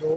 2,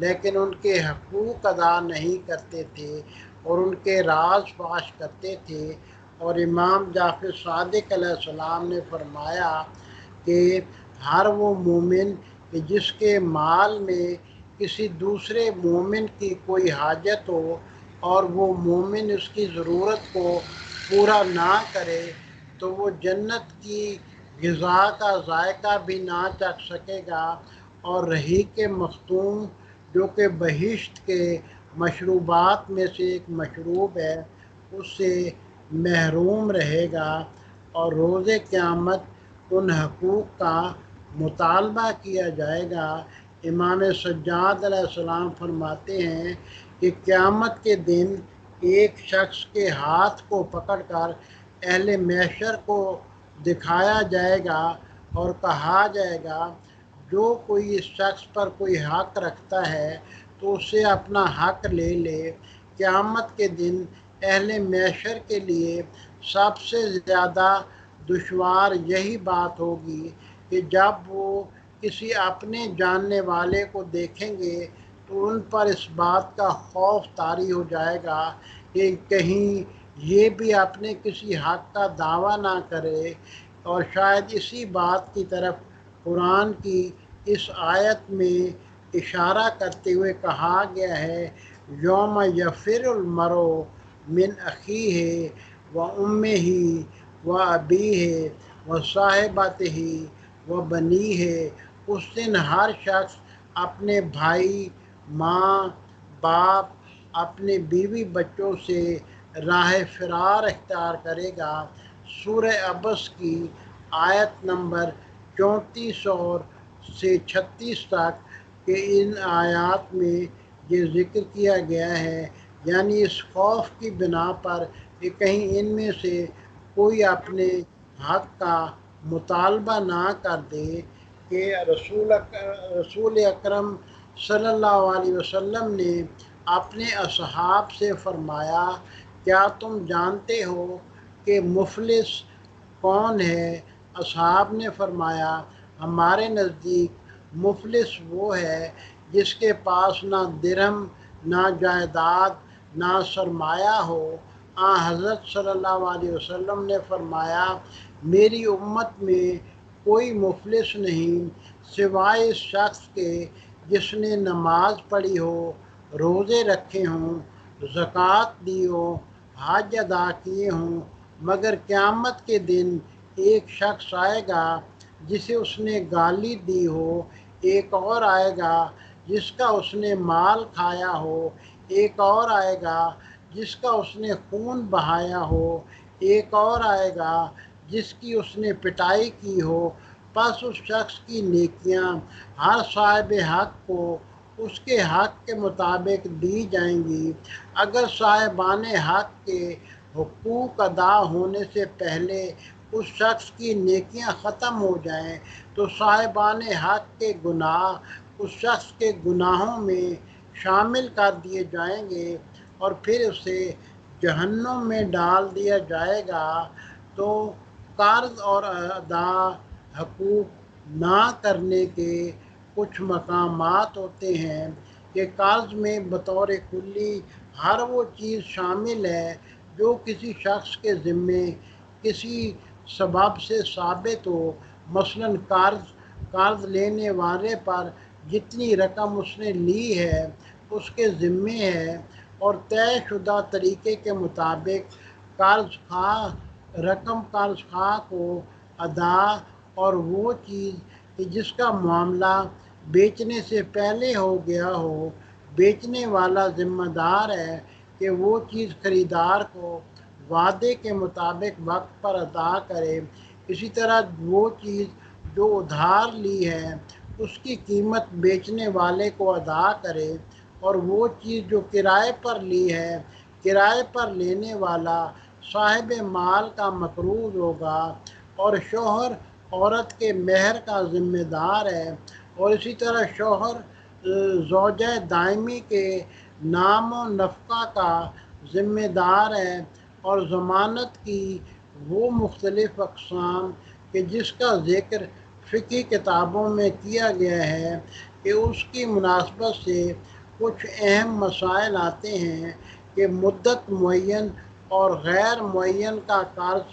لیکن ان کے حقوق ادا نہیں کرتے تھے اور ان کے راز فاش کرتے تھے۔ اور امام جعفر صادق علیہ السلام نے فرمایا کہ ہر وہ مومن کہ جس کے مال میں کسی دوسرے مومن کی کوئی حاجت ہو اور وہ مومن اس کی ضرورت کو پورا نہ کرے تو وہ جنت کی غذا کا ذائقہ بھی نہ چکھ سکے گا، اور رحیق مختوم جو کہ بہشت کے مشروبات میں سے ایک مشروب ہے اس سے محروم رہے گا۔ اور روز قیامت ان حقوق کا مطالبہ کیا جائے گا۔ امام سجاد علیہ السلام فرماتے ہیں کہ قیامت کے دن ایک شخص کے ہاتھ کو پکڑ کر اہل محشر کو دکھایا جائے گا اور کہا جائے گا جو کوئی اس شخص پر کوئی حق رکھتا ہے تو اس سے اپنا حق لے لے۔ قیامت کے دن اہل محشر کے لیے سب سے زیادہ دشوار یہی بات ہوگی کہ جب وہ کسی اپنے جاننے والے کو دیکھیں گے تو ان پر اس بات کا خوف طاری ہو جائے گا کہ کہیں یہ بھی اپنے کسی حق کا دعویٰ نہ کرے۔ اور شاید اسی بات کی طرف قرآن کی اس آیت میں اشارہ کرتے ہوئے کہا گیا ہے یوم یفر المرء من اخیہ و امہ و ابیہ و صاحبتہ و بنیہ۔ اس دن ہر شخص اپنے بھائی، ماں، باپ، اپنے بیوی بچوں سے راہ فرار اختیار کرے گا۔ سورہ عبس کی آیت نمبر 34 اور سے 36 تک کہ ان آیات میں یہ ذکر کیا گیا ہے، یعنی اس خوف کی بنا پر کہ کہیں ان میں سے کوئی اپنے حق کا مطالبہ نہ کر دے کہ رسول اکرم صلی اللہ علیہ وسلم نے اپنے اصحاب سے فرمایا کیا تم جانتے ہو کہ مفلس کون ہے؟ اصحاب نے فرمایا ہمارے نزدیک مفلس وہ ہے جس کے پاس نہ درہم، نہ جائیداد، نہ سرمایہ ہو۔ حضرت صلی اللہ علیہ وسلم نے فرمایا میری امت میں کوئی مفلس نہیں سوائے اس شخص کے جس نے نماز پڑھی ہو، روزے رکھے ہوں، زکوٰۃ دی ہو، حج ادا کیے ہوں، مگر قیامت کے دن ایک شخص آئے گا جسے اس نے گالی دی ہو، ایک اور آئے گا جس کا اس نے مال کھایا ہو، ایک اور آئے گا جس کا اس نے خون بہایا ہو، ایک اور آئے گا جس کی اس نے پٹائی کی ہو۔ پس اس شخص کی نیکیاں ہر صاحب حق کو اس کے حق کے مطابق دی جائیں گی۔ اگر صاحبان حق کے حقوق ادا ہونے سے پہلے اس شخص کی نیکیاں ختم ہو جائیں تو صاحبان حق کے گناہ اس شخص کے گناہوں میں شامل کر دیے جائیں گے اور پھر اسے جہنم میں ڈال دیا جائے گا۔ تو قرض اور ادا حقوق نہ کرنے کے کچھ مقامات ہوتے ہیں کہ قرض میں بطور کلی ہر وہ چیز شامل ہے جو کسی شخص کے ذمے کسی سبب سے ثابت ہو، مثلاً قرض لینے والے پر جتنی رقم اس نے لی ہے اس کے ذمے ہے اور طے شدہ طریقے کے مطابق رقم قرض خواہ کو ادا، اور وہ چیز کہ جس کا معاملہ بیچنے سے پہلے ہو گیا ہو بیچنے والا ذمہ دار ہے کہ وہ چیز خریدار کو وعدے کے مطابق وقت پر ادا کرے۔ اسی طرح وہ چیز جو ادھار لی ہے اس کی قیمت بیچنے والے کو ادا کرے، اور وہ چیز جو کرائے پر لی ہے کرائے پر لینے والا صاحب مال کا مقروض ہوگا، اور شوہر عورت کے مہر کا ذمہ دار ہے، اور اسی طرح شوہر زوجہ دائمی کے نام و نفقہ کا ذمہ دار ہے، اور ضمانت کی وہ مختلف اقسام کہ جس کا ذکر فقہی کتابوں میں کیا گیا ہے کہ اس کی مناسبت سے کچھ اہم مسائل آتے ہیں کہ مدت معین اور غیر معین کا قرض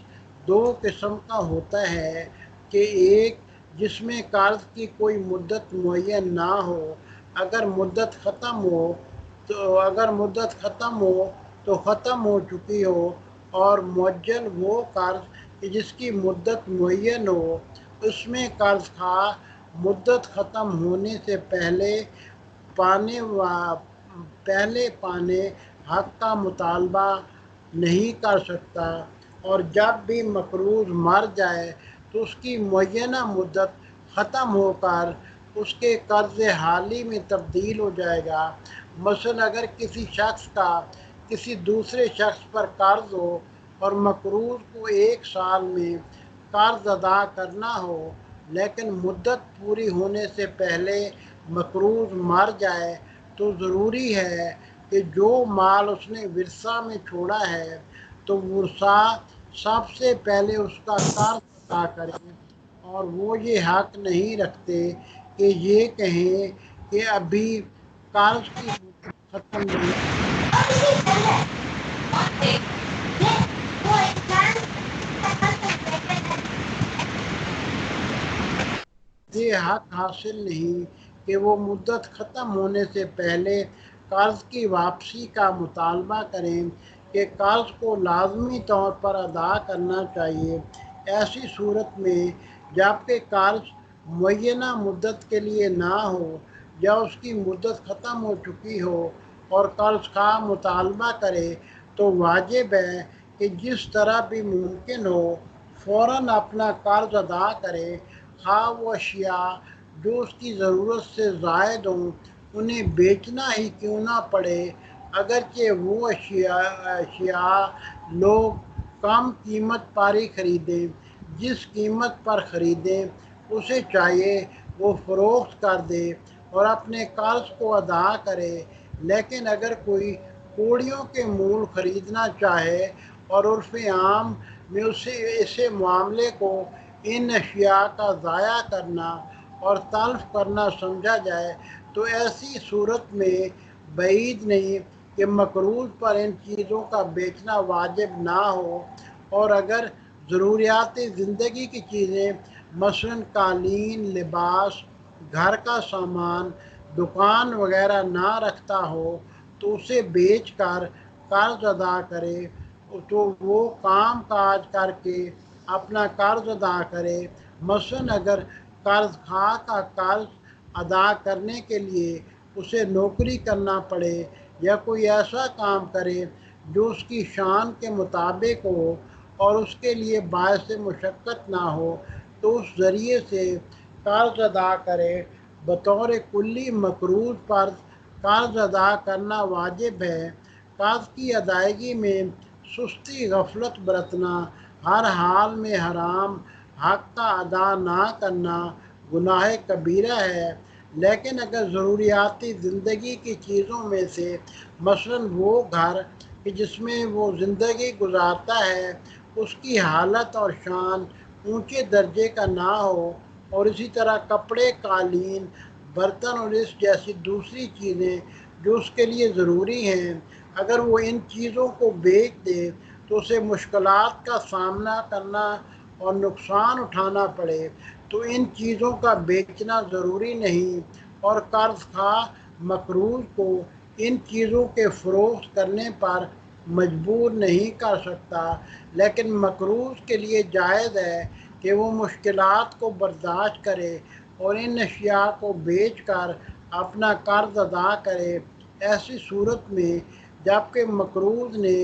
دو قسم کا ہوتا ہے، کہ ایک جس میں قرض کی کوئی مدت معین نہ ہو، اگر مدت ختم ہو تو ختم ہو چکی ہو، اور معجل وہ قرض کہ جس کی مدت معین ہو، اس میں قرض خواہ مدت ختم ہونے سے پہلے پانے حق کا مطالبہ نہیں کر سکتا، اور جب بھی مقروض مر جائے تو اس کی معینہ مدت ختم ہو کر اس کے قرض حالی میں تبدیل ہو جائے گا۔ مثلا اگر کسی شخص کا کسی دوسرے شخص پر قرض ہو اور مقروض کو 1 سال میں قرض ادا کرنا ہو، لیکن مدت پوری ہونے سے پہلے مقروض مر جائے، تو ضروری ہے کہ جو مال اس نے ورثہ میں چھوڑا ہے تو ورثاء سب سے پہلے اس کا قرض ادا کریں، اور وہ یہ حق نہیں رکھتے کہ یہ کہیں کہ ابھی قرض کی مدت ختم نہیں۔ یہ حق حاصل نہیں کہ وہ مدت ختم ہونے سے پہلے قرض کی واپسی کا مطالبہ کریں، کہ قرض کو لازمی طور پر ادا کرنا چاہیے۔ ایسی صورت میں جبکہ قرض معینہ مدت کے لیے نہ ہو یا اس کی مدت ختم ہو چکی ہو اور قرض خواہ مطالبہ کرے، تو واجب ہے کہ جس طرح بھی ممکن ہو فوراً اپنا قرض ادا کرے، خواہ وہ اشیاء جو اس کی ضرورت سے زائد ہوں انہیں بیچنا ہی کیوں نہ پڑے، اگرچہ وہ اشیاء لوگ کم قیمت پر ہی خریدیں۔ جس قیمت پر خریدیں اسے چاہیے وہ فروخت کر دے اور اپنے قرض کو ادا کرے، لیکن اگر کوئی کوڑیوں کے مول خریدنا چاہے اور عرف عام میں اسے معاملے کو ان اشیاء کا ضائع کرنا اور تلف کرنا سمجھا جائے، تو ایسی صورت میں بعید نہیں کہ مقروض پر ان چیزوں کا بیچنا واجب نہ ہو، اور اگر ضروریات زندگی کی چیزیں مثلا قالین، لباس، گھر کا سامان، دکان وغیرہ نہ رکھتا ہو تو اسے بیچ کر قرض ادا کرے، تو وہ کام کاج کر کے اپنا قرض ادا کرے۔ مثلا اگر قرض خواہ کا قرض ادا کرنے کے لیے اسے نوکری کرنا پڑے یا کوئی ایسا کام کرے جو اس کی شان کے مطابق ہو اور اس کے لیے باعث مشقت نہ ہو، تو اس ذریعے سے قرض ادا کرے۔ بطور کلی مقروض پر قرض ادا کرنا واجب ہے۔ قرض کی ادائیگی میں سستی، غفلت برتنا ہر حال میں حرام، حق کا ادا نہ کرنا گناہ کبیرہ ہے، لیکن اگر ضروریاتی زندگی کی چیزوں میں سے مثلا وہ گھر کہ جس میں وہ زندگی گزارتا ہے اس کی حالت اور شان اونچے درجے کا نہ ہو، اور اسی طرح کپڑے، قالین، برتن اور اس جیسی دوسری چیزیں جو اس کے لیے ضروری ہیں، اگر وہ ان چیزوں کو بیچ دے تو اسے مشکلات کا سامنا کرنا اور نقصان اٹھانا پڑے، تو ان چیزوں کا بیچنا ضروری نہیں، اور قرض خواہ مقروض کو ان چیزوں کے فروخت کرنے پر مجبور نہیں کر سکتا، لیکن مقروض کے لیے جائز ہے کہ وہ مشکلات کو برداشت کرے اور ان اشیاء کو بیچ کر اپنا قرض ادا کرے۔ ایسی صورت میں جبکہ مقروض نے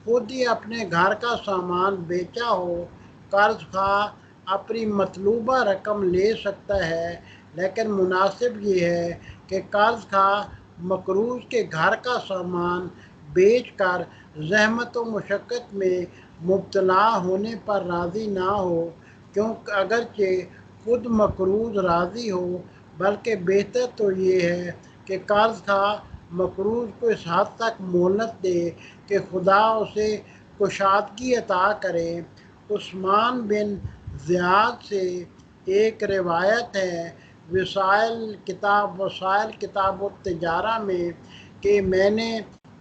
خود ہی اپنے گھر کا سامان بیچا ہو، قرض خواہ اپنی مطلوبہ رقم لے سکتا ہے، لیکن مناسب یہ ہے کہ قرض خواہ مقروض کے گھر کا سامان بیچ کر زحمت و مشقت میں مبتلا ہونے پر راضی نہ ہو، کیونکہ اگرچہ خود مقروض راضی ہو، بلکہ بہتر تو یہ ہے کہ قرض خواہ مقروض کو اس حد تک مہلت دے کہ خدا اسے کشادگی عطا کرے۔ عثمان بن زیاد سے ایک روایت ہے وسائل کتاب التجارہ میں کہ میں نے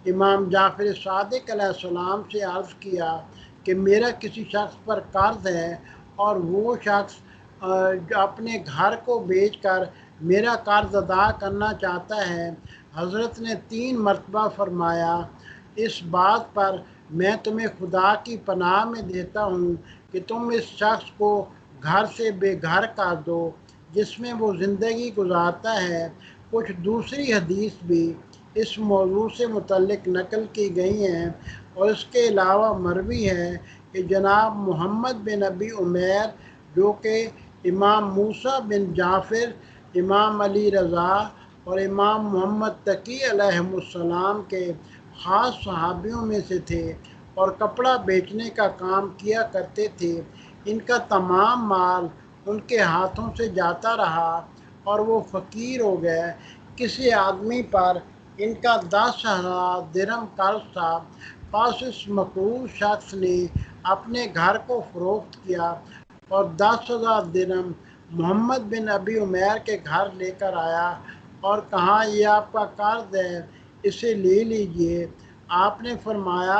امام جعفر صادق علیہ السلام سے عرض کیا کہ میرا کسی شخص پر قرض ہے اور وہ شخص جو اپنے گھر کو بیچ کر میرا قرض ادا کرنا چاہتا ہے۔ حضرت نے 3 مرتبہ فرمایا، اس بات پر میں تمہیں خدا کی پناہ میں دیتا ہوں کہ تم اس شخص کو گھر سے بے گھر کر دو جس میں وہ زندگی گزارتا ہے۔ کچھ دوسری حدیث بھی اس موضوع سے متعلق نقل کی گئی ہیں، اور اس کے علاوہ مروی ہے کہ جناب محمد بن ابی عمیر جو کہ امام موسیٰ بن جعفر، امام علی رضا اور امام محمد تقی علیہم السلام کے خاص صحابیوں میں سے تھے اور کپڑا بیچنے کا کام کیا کرتے تھے، ان کا تمام مال ان کے ہاتھوں سے جاتا رہا اور وہ فقیر ہو گئے۔ کسی آدمی پر ان کا 10,000 درہم قرض تھا، پس اس مقروض شخص نے اپنے گھر کو فروخت کیا اور 10,000 درہم محمد بن ابی عمیر کے گھر لے کر آیا اور کہا، یہ آپ کا قرض ہے، اسے لے لیجئے۔ آپ نے فرمایا،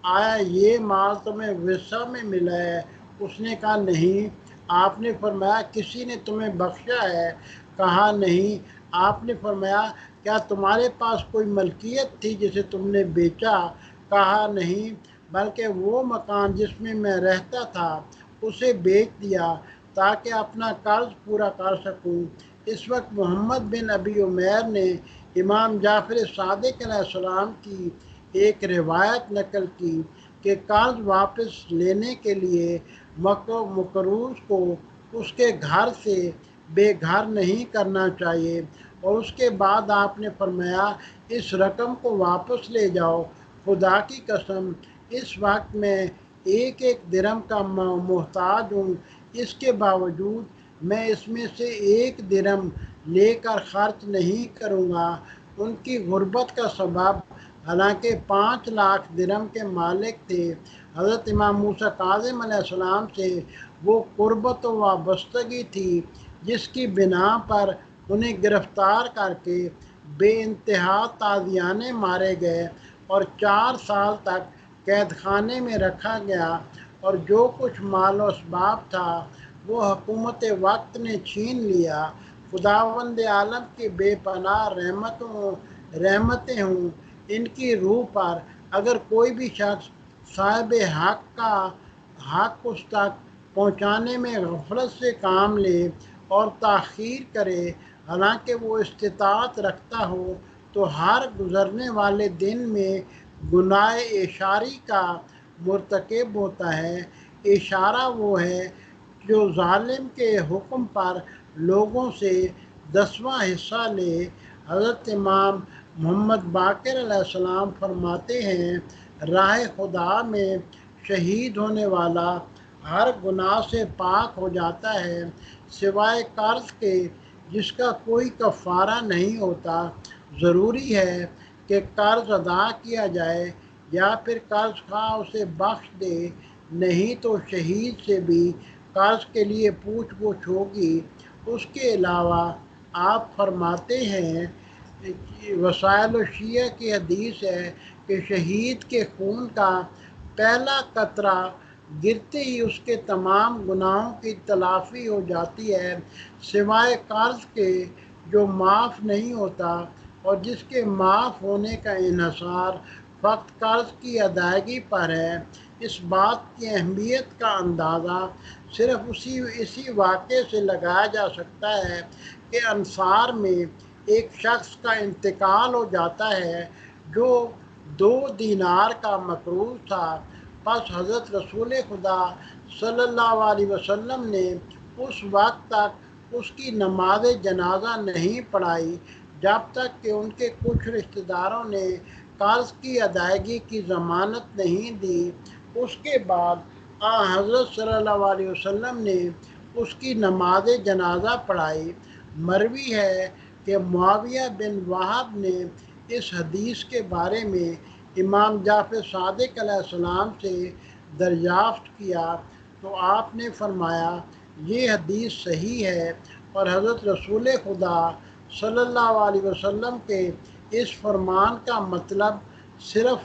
آیا یہ مال تمہیں وسع میں ملا ہے؟ اس نے کہا نہیں۔ آپ نے فرمایا، کسی نے تمہیں بخشا ہے؟ کہا نہیں۔ آپ نے فرمایا، کیا تمہارے پاس کوئی ملکیت تھی جسے تم نے بیچا؟ کہا نہیں، بلکہ وہ مکان جس میں میں رہتا تھا اسے بیچ دیا تاکہ اپنا قرض پورا کر سکوں۔ اس وقت محمد بن ابی عمیر نے امام جعفر صادق علیہ السلام کی ایک روایت نقل کی کہ قرض واپس لینے کے لیے مقروض کو اس کے گھر سے بے گھر نہیں کرنا چاہیے، اور اس کے بعد آپ نے فرمایا، اس رقم کو واپس لے جاؤ۔ خدا کی قسم، اس وقت میں ایک درہم کا محتاج ہوں، اس کے باوجود میں اس میں سے 1 درہم لے کر خرچ نہیں کروں گا۔ ان کی غربت کا سبب حالانکہ 5 لاکھ درہم کے مالک تھے، حضرت امام موسیٰ کاظم علیہ السلام سے وہ قربت و وابستگی تھی جس کی بنا پر انہیں گرفتار کر کے بے انتہا تازیانے مارے گئے اور 4 سال تک قید خانے میں رکھا گیا، اور جو کچھ مال و اسباب تھا وہ حکومت وقت نے چھین لیا۔ خداوند عالم کی بے پناہ رحمتیں ہوں ان کی روح پر۔ اگر کوئی بھی شخص صاحب حق کا حق اس تک پہنچانے میں غفلت سے کام لے اور تاخیر کرے حالانکہ وہ استطاعت رکھتا ہو، تو ہر گزرنے والے دن میں گناہ اشاری کا مرتکب ہوتا ہے۔ اشارہ وہ ہے جو ظالم کے حکم پر لوگوں سے 10واں حصہ لے۔ حضرت امام محمد باقر علیہ السلام فرماتے ہیں، راہ خدا میں شہید ہونے والا ہر گناہ سے پاک ہو جاتا ہے سوائے قرض کے جس کا کوئی کفارہ نہیں ہوتا۔ ضروری ہے کہ قرض ادا کیا جائے یا پھر قرض خواہ اسے بخش دے، نہیں تو شہید سے بھی قرض کے لیے پوچھ گچھ ہوگی۔ اس کے علاوہ آپ فرماتے ہیں، وسائل الشیعہ کی حدیث ہے کہ شہید کے خون کا پہلا قطرہ گرتے ہی اس کے تمام گناہوں کی تلافی ہو جاتی ہے سوائے قرض کے جو معاف نہیں ہوتا اور جس کے معاف ہونے کا انحصار فقط قرض کی ادائیگی پر ہے۔ اس بات کی اہمیت کا اندازہ صرف اسی واقعے سے لگایا جا سکتا ہے کہ انصار میں ایک شخص کا انتقال ہو جاتا ہے جو 2 دینار کا مقروض تھا، پس حضرت رسول خدا صلی اللہ علیہ وسلم نے اس وقت تک اس کی نماز جنازہ نہیں پڑھائی جب تک کہ ان کے کچھ رشتہ داروں نے قرض کی ادائیگی کی ضمانت نہیں دی۔ اس کے بعد حضرت صلی اللہ علیہ وسلم نے اس کی نماز جنازہ پڑھائی۔ مروی ہے کہ معاویہ بن وہب نے اس حدیث کے بارے میں امام جعفر صادق علیہ السلام سے دریافت کیا تو آپ نے فرمایا، یہ حدیث صحیح ہے اور حضرت رسول خدا صلی اللہ علیہ وسلم کے اس فرمان کا مطلب صرف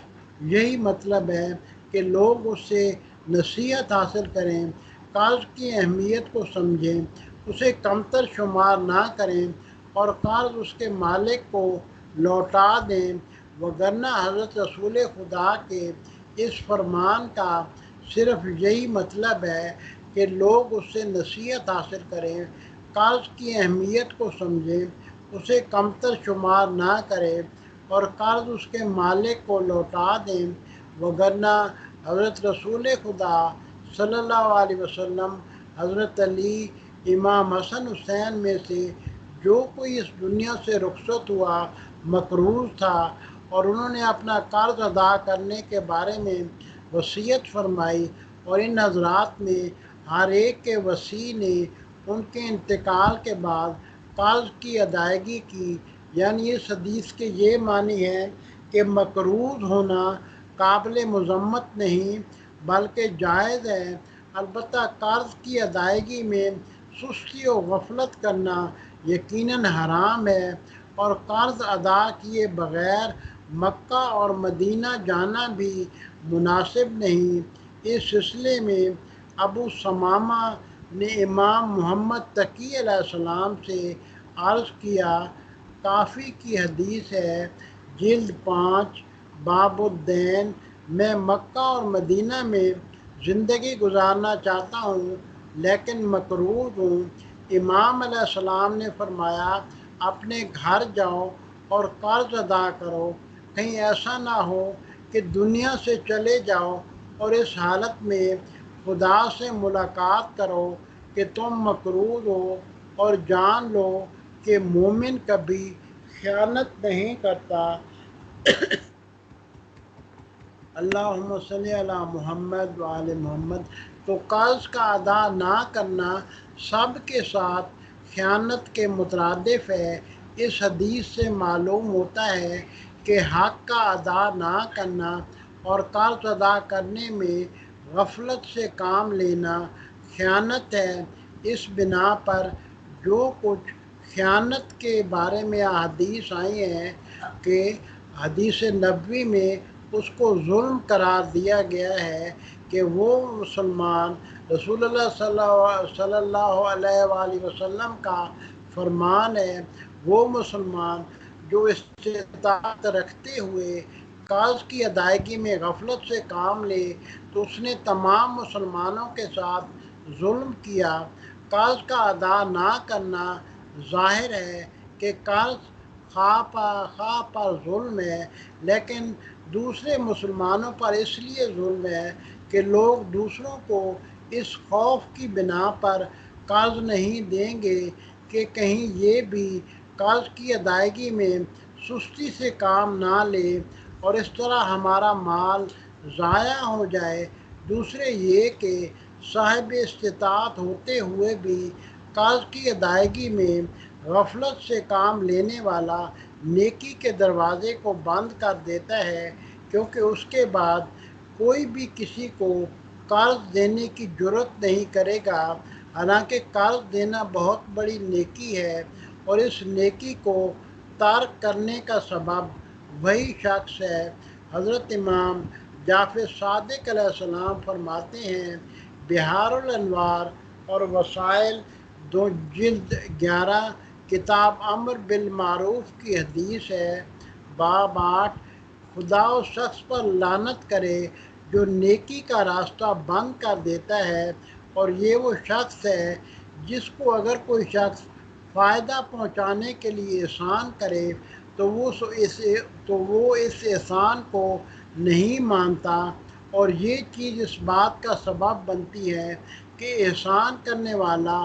یہی مطلب ہے کہ لوگ اس سے نصیحت حاصل کریں، قرض کی اہمیت کو سمجھیں، اسے کمتر شمار نہ کریں اور قرض اس کے مالک کو لوٹا دیں، وگرنہ حضرت رسول خدا کے اس فرمان کا صرف یہی مطلب ہے کہ لوگ اس سے نصیحت حاصل کریں، قرض کی اہمیت کو سمجھیں، اسے کمتر شمار نہ کریں اور قرض اس کے مالک کو لوٹا دیں، وگرنہ حضرت رسول خدا صلی اللہ علیہ وسلم، حضرت علی، امام حسن حسین میں سے جو کوئی اس دنیا سے رخصت ہوا مقروض تھا اور انہوں نے اپنا قرض ادا کرنے کے بارے میں وصیت فرمائی، اور ان حضرات میں ہر ایک کے وصی نے ان کے انتقال کے بعد قرض کی ادائیگی کی، یعنی اس حدیث کے یہ معنی ہے کہ مقروض ہونا قابل مذمت نہیں بلکہ جائز ہے، البتہ قرض کی ادائیگی میں سستی و غفلت کرنا یقیناً حرام ہے، اور قرض ادا کیے بغیر مکہ اور مدینہ جانا بھی مناسب نہیں۔ اس سلسلے میں ابو ثمامہ نے امام محمد تقی علیہ السلام سے عرض کیا، کافی کی حدیث ہے، جلد 5، باب الدین، میں مکہ اور مدینہ میں زندگی گزارنا چاہتا ہوں لیکن مقروض ہوں۔ امام علیہ السلام نے فرمایا، اپنے گھر جاؤ اور قرض ادا کرو، کہیں ایسا نہ ہو کہ دنیا سے چلے جاؤ اور اس حالت میں خدا سے ملاقات کرو کہ تم مقروض ہو، اور جان لو کہ مومن کبھی خیانت نہیں کرتا۔ اللہم صلی علی محمد وآل محمد۔ تو قرض کا ادا نہ کرنا سب کے ساتھ خیانت کے مترادف ہے۔ اس حدیث سے معلوم ہوتا ہے کہ حق کا ادا نہ کرنا اور قرض ادا کرنے میں غفلت سے کام لینا خیانت ہے۔ اس بنا پر جو کچھ خیانت کے بارے میں احادیث آئی ہیں کہ حدیث نبوی میں اس کو ظلم قرار دیا گیا ہے کہ وہ مسلمان، رسول اللہ صلی اللہ علیہ وآلہ وسلم کا فرمان ہے، وہ مسلمان جو استطاعت رکھتے ہوئے قرض کی ادائیگی میں غفلت سے کام لے تو اس نے تمام مسلمانوں کے ساتھ ظلم کیا۔ قرض کا ادا نہ کرنا ظاہر ہے کہ قرض خواہ پر ظلم ہے، لیکن دوسرے مسلمانوں پر اس لیے ظلم ہے کہ لوگ دوسروں کو اس خوف کی بنا پر قرض نہیں دیں گے کہ کہیں یہ بھی قرض کی ادائیگی میں سستی سے کام نہ لے اور اس طرح ہمارا مال ضائع ہو جائے۔ دوسرے یہ کہ صاحب استطاعت ہوتے ہوئے بھی قرض کی ادائیگی میں غفلت سے کام لینے والا نیکی کے دروازے کو بند کر دیتا ہے، کیونکہ اس کے بعد کوئی بھی کسی کو قرض دینے کی جرات نہیں کرے گا، حالانکہ قرض دینا بہت بڑی نیکی ہے، اور اس نیکی کو ترک کرنے کا سبب وہی شخص ہے۔ حضرت امام جعفر صادق علیہ السلام فرماتے ہیں، بحار الانوار اور وسائل، جلد 11، کتاب امر بالمعروف کی حدیث ہے، باب 8، خدا اس شخص پر لعنت کرے جو نیکی کا راستہ بند کر دیتا ہے، اور یہ وہ شخص ہے جس کو اگر کوئی شخص فائدہ پہنچانے کے لیے احسان کرے تو وہ اس احسان کو نہیں مانتا، اور یہ چیز اس بات کا سبب بنتی ہے کہ احسان کرنے والا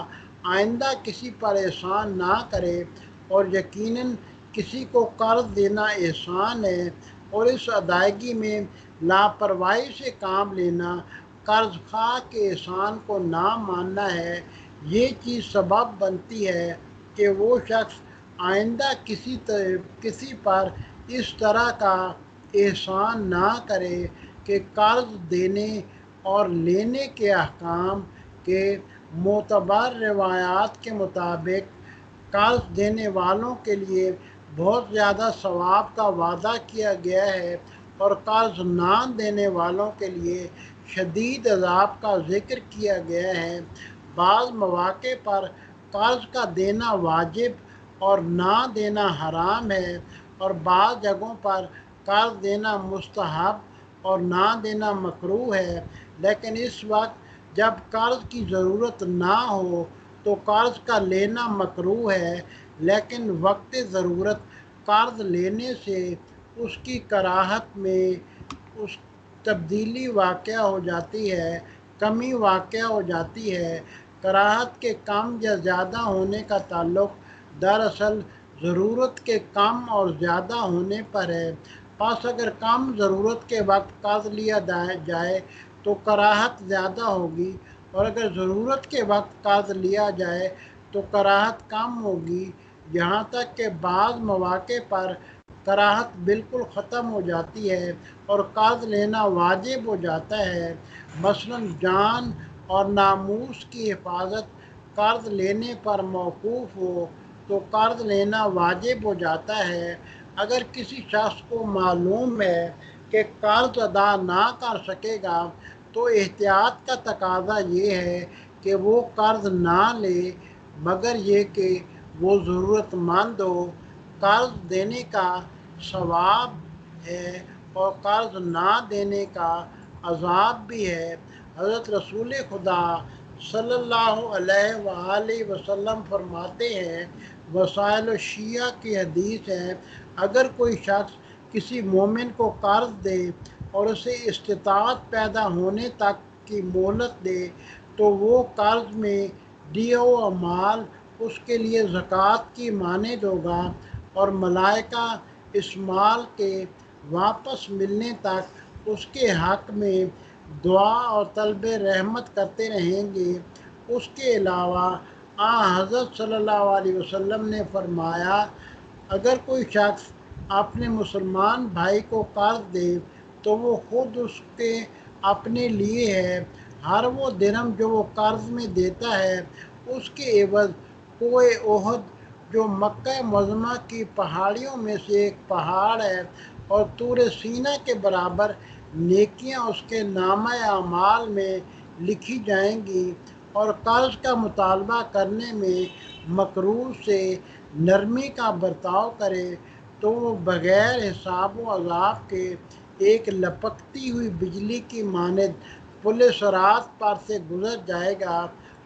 آئندہ کسی پر احسان نہ کرے، اور یقیناً کسی کو قرض دینا احسان ہے، اور اس ادائیگی میں لاپرواہی سے کام لینا قرض خواہ کے احسان کو نہ ماننا ہے۔ یہ چیز سبب بنتی ہے کہ وہ شخص آئندہ کسی پر اس طرح کا احسان نہ کرے کہ قرض دینے اور لینے کے احکام کے معتبر روایات کے مطابق قرض دینے والوں کے لیے بہت زیادہ ثواب کا وعدہ کیا گیا ہے اور قرض نہ دینے والوں کے لیے شدید عذاب کا ذکر کیا گیا ہے۔ بعض مواقع پر قرض کا دینا واجب اور نہ دینا حرام ہے، اور بعض جگہوں پر قرض دینا مستحب اور نہ دینا مکروہ ہے، لیکن اس وقت جب قرض کی ضرورت نہ ہو تو قرض کا لینا مکروہ ہے، لیکن وقت ضرورت قرض لینے سے اس کی کراہت میں اس تبدیلی واقع ہو جاتی ہے، کمی واقع ہو جاتی ہے۔ کراہت کے کم یا زیادہ ہونے کا تعلق دراصل ضرورت کے کم اور زیادہ ہونے پر ہے۔ پس اگر کم ضرورت کے وقت قرض لیا جائے تو کراہت زیادہ ہوگی، اور اگر ضرورت کے وقت قرض لیا جائے تو کراہت کم ہوگی، یہاں تک کہ بعض مواقع پر کراہت بالکل ختم ہو جاتی ہے اور قرض لینا واجب ہو جاتا ہے۔ مثلاً جان اور ناموس کی حفاظت قرض لینے پر موقوف ہو تو قرض لینا واجب ہو جاتا ہے۔ اگر کسی شخص کو معلوم ہے کہ قرض ادا نہ کر سکے گا تو احتیاط کا تقاضا یہ ہے کہ وہ قرض نہ لے، مگر یہ کہ وہ ضرورت مند ہو۔ قرض دینے کا ثواب ہے اور قرض نہ دینے کا عذاب بھی ہے۔ حضرت رسول خدا صلی اللہ علیہ وآلہ وسلم فرماتے ہیں، وسائل الشیعہ کی حدیث ہے، اگر کوئی شخص کسی مومن کو قرض دے اور اسے استطاعت پیدا ہونے تک کی مہلت دے تو وہ قرض میں دیا ہوا مال اس کے لیے زکوٰۃ کی مانند ہوگا، اور ملائکہ اس مال کے واپس ملنے تک اس کے حق میں دعا اور طلب رحمت کرتے رہیں گے۔ اس کے علاوہ حضرت صلی اللہ علیہ وسلم نے فرمایا، اگر کوئی شخص اپنے مسلمان بھائی کو قرض دے تو وہ خود اس کے اپنے لیے ہے۔ ہر وہ درہم جو وہ قرض میں دیتا ہے اس کے عوض کوہ احد جو مکہ معظمہ کی پہاڑیوں میں سے ایک پہاڑ ہے اور طور سینہ کے برابر نیکیاں اس کے نامہ اعمال میں لکھی جائیں گی، اور قرض کا مطالبہ کرنے میں مکروہ سے نرمی کا برتاؤ کرے تو وہ بغیر حساب و عذاب کے ایک لپکتی ہوئی بجلی کی مانند پل صراط پر سے گزر جائے گا۔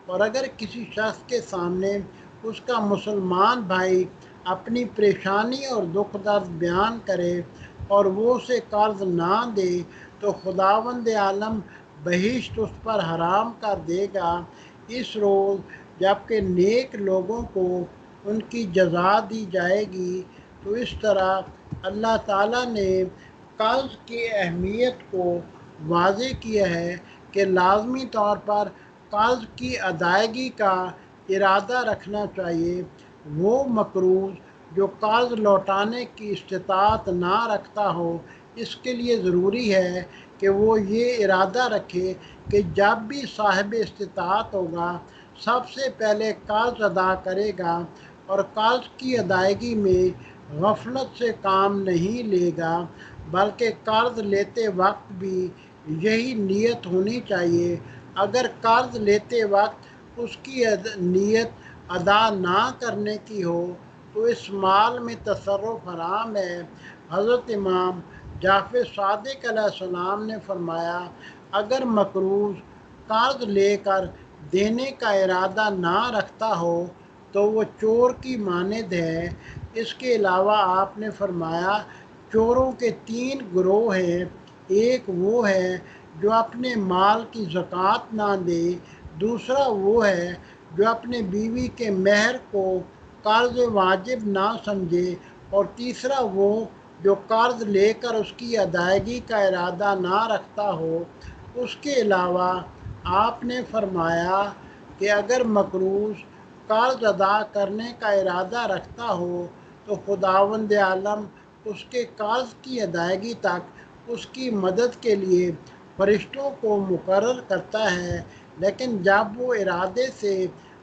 اور اگر کسی شخص کے سامنے اس کا مسلمان بھائی اپنی پریشانی اور دکھ درد بیان کرے اور وہ اسے قرض نہ دے تو خداوند عالم بہشت اس پر حرام کر دے گا اس روز جب کہ نیک لوگوں کو ان کی جزا دی جائے گی۔ تو اس طرح اللہ تعالیٰ نے قرض کی اہمیت کو واضح کیا ہے کہ لازمی طور پر قرض کی ادائیگی کا ارادہ رکھنا چاہیے۔ وہ مقروض جو قرض لوٹانے کی استطاعت نہ رکھتا ہو، اس کے لیے ضروری ہے کہ وہ یہ ارادہ رکھے کہ جب بھی صاحب استطاعت ہوگا سب سے پہلے قرض ادا کرے گا، اور قرض کی ادائیگی میں غفلت سے کام نہیں لے گا، بلکہ قرض لیتے وقت بھی یہی نیت ہونی چاہیے۔ اگر قرض لیتے وقت اس کی نیت ادا نہ کرنے کی ہو تو اس مال میں تصرف حرام ہے۔ حضرت امام جعفر صادق علیہ السلام نے فرمایا، اگر مقروض قرض لے کر دینے کا ارادہ نہ رکھتا ہو تو وہ چور کی مانند ہے۔ اس کے علاوہ آپ نے فرمایا، چوروں کے 3 گروہ ہیں، ایک وہ ہے جو اپنے مال کی زکوٰۃ نہ دے، دوسرا وہ ہے جو اپنے بیوی کے مہر کو قرض واجب نہ سمجھے، اور تیسرا وہ جو قرض لے کر اس کی ادائیگی کا ارادہ نہ رکھتا ہو۔ اس کے علاوہ آپ نے فرمایا کہ اگر مقروض قرض ادا کرنے کا ارادہ رکھتا ہو تو خداوند عالم اس کے قرض کی ادائیگی تک اس کی مدد کے لیے فرشتوں کو مقرر کرتا ہے، لیکن جب وہ ارادے سے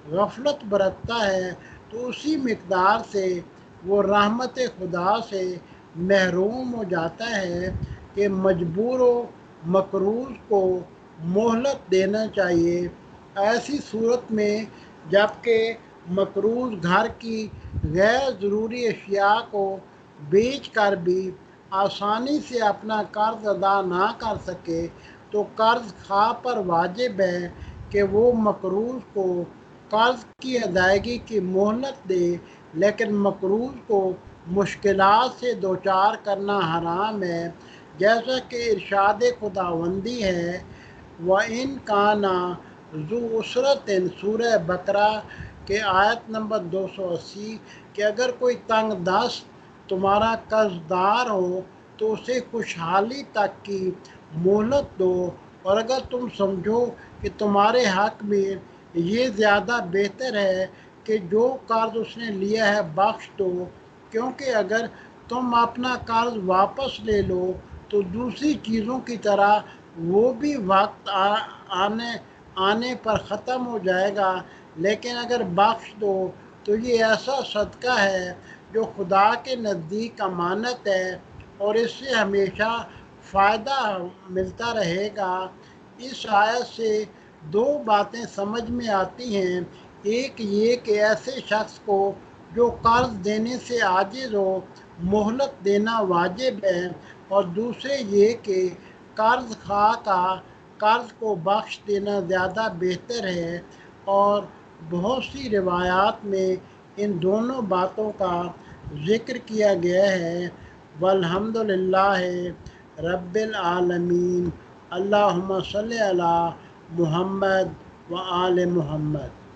غفلت برتتا ہے تو اسی مقدار سے وہ رحمت خدا سے محروم ہو جاتا ہے کہ مجبور و مقروض کو مہلت دینا چاہیے۔ ایسی صورت میں جب کہ مقروض گھر کی غیر ضروری اشیاء کو بیچ کر بھی آسانی سے اپنا قرض ادا نہ کر سکے تو قرض خواہ پر واجب ہے کہ وہ مقروض کو قرض کی ادائیگی کی مہلت دے، لیکن مقروض کو مشکلات سے دوچار کرنا حرام ہے، جیسا کہ ارشاد خداوندی ہے وَإِنْ كَانَ ذُو عُسْرَةٍ سورہ بقرہ کے آیت نمبر 280 کہ اگر کوئی تنگ دست تمہارا قرض دار ہو تو اسے خوشحالی تک کی مہلت دو، اور اگر تم سمجھو کہ تمہارے حق میں یہ زیادہ بہتر ہے کہ جو قرض اس نے لیا ہے بخش دو، کیونکہ اگر تم اپنا قرض واپس لے لو تو دوسری چیزوں کی طرح وہ بھی وقت آنے پر ختم ہو جائے گا، لیکن اگر بخش دو تو یہ ایسا صدقہ ہے جو خدا کے نزدیک امانت ہے اور اس سے ہمیشہ فائدہ ملتا رہے گا۔ اس آیت سے دو باتیں سمجھ میں آتی ہیں، ایک یہ کہ ایسے شخص کو جو قرض دینے سے عاجز ہو مہلت دینا واجب ہے، اور دوسرے یہ کہ قرض خواہ کا قرض کو بخش دینا زیادہ بہتر ہے، اور بہت سی روایات میں ان دونوں باتوں کا ذکر کیا گیا ہے۔ والحمد للہ رب العالمین۔ اللہم صلی علی محمد و آل محمد۔